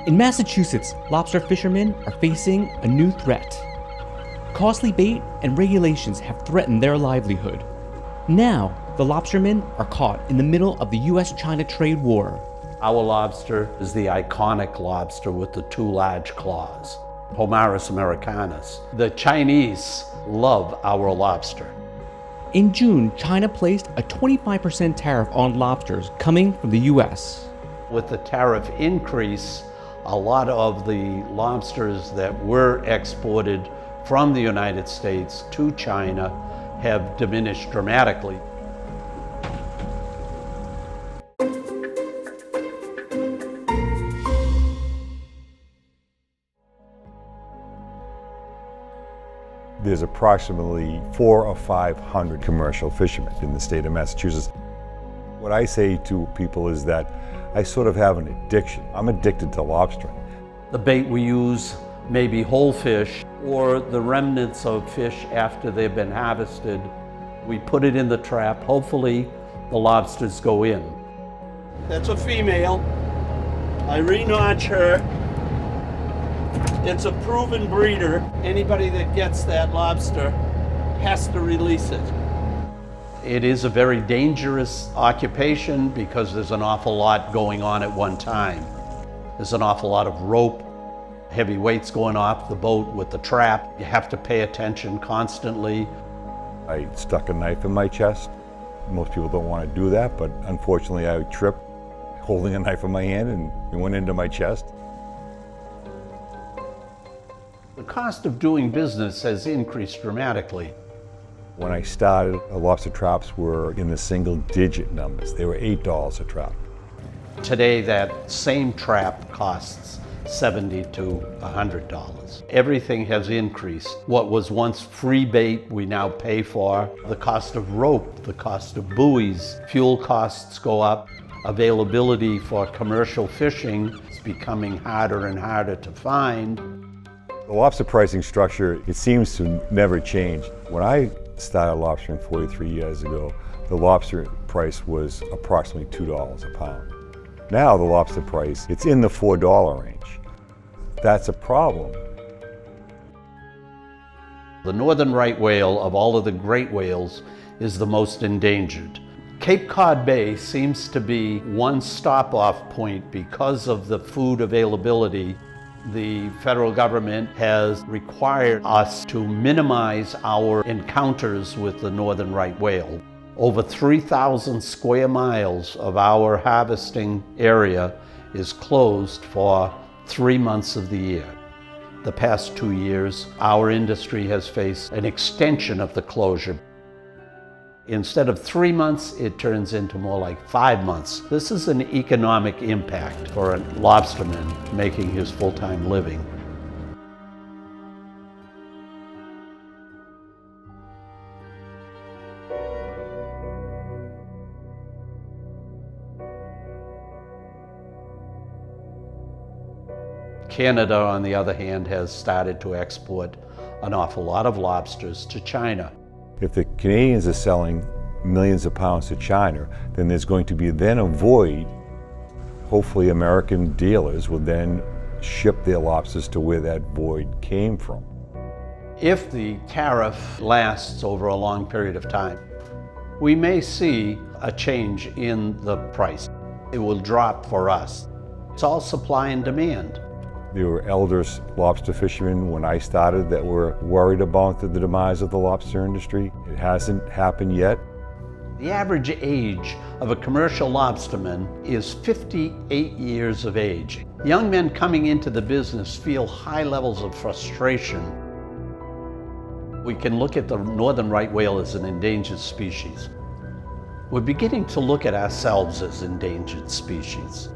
In Massachusetts, lobster fishermen are facing a new threat. Costly bait and regulations have threatened their livelihood. Now, the lobstermen are caught in the middle of the U.S. China trade war. Our lobster is the iconic lobster with the two large claws, Homarus americanus. The Chinese love our lobster. In June, China placed a 25% tariff on lobsters coming from the U.S. With the tariff increase, a lot of the lobsters that were exported from the United States to China have diminished dramatically. There's approximately 400 or 500 commercial fishermen in the state of Massachusetts. What I say to people is that I sort of have an addiction. I'm addicted to lobstering. The bait we use may be whole fish or the remnants of fish after they've been harvested. We put it in the trap. Hopefully the lobsters go in. That's a female. I re-notch her. It's a proven breeder. Anybody that gets that lobster has to release it. It is a very dangerous occupation because there's an awful lot going on at one time. There's an awful lot of rope, heavy weights going off the boat with the trap. You have to pay attention constantly. I stuck a knife in my chest. Most people don't want to do that, but unfortunately I tripped holding a knife in my hand and it went into my chest. The cost of doing business has increased dramatically. When I started, lobster traps were in the single-digit numbers. They were $8 a trap. Today, that same trap costs $70 to $100. Everything has increased. What was once free bait, we now pay for. The cost of rope, the cost of buoys, fuel costs go up. Availability for commercial fishing is becoming harder and harder to find. The lobster pricing structure, it seems to never change. When I started lobstering 43 years ago, the lobster price was approximately $2 a pound. Now the lobster price, it's in the $4 range. That's a problem. The northern right whale of all of the great whales is the most endangered. Cape Cod Bay seems to be one stop-off point because of the food availability. The federal government has required us to minimize our encounters with the northern right whale. Over 3,000 square miles of our harvesting area is closed for 3 months of the year. The past 2 years, our industry has faced an extension of the closure. Instead of 3 months, it turns into more like 5 months. This is an economic impact for a lobsterman making his full-time living. Canada, on the other hand, has started to export an awful lot of lobsters to China. If the Canadians are selling millions of pounds to China, then there's going to be then a void. Hopefully American dealers will then ship their lobsters to where that void came from. If the tariff lasts over a long period of time, we may see a change in the price. It will drop for us. It's all supply and demand. There were elder lobster fishermen when I started that were worried about the demise of the lobster industry. It hasn't happened yet. The average age of a commercial lobsterman is 58 years of age. Young men coming into the business feel high levels of frustration. We can look at the northern right whale as an endangered species. We're beginning to look at ourselves as endangered species.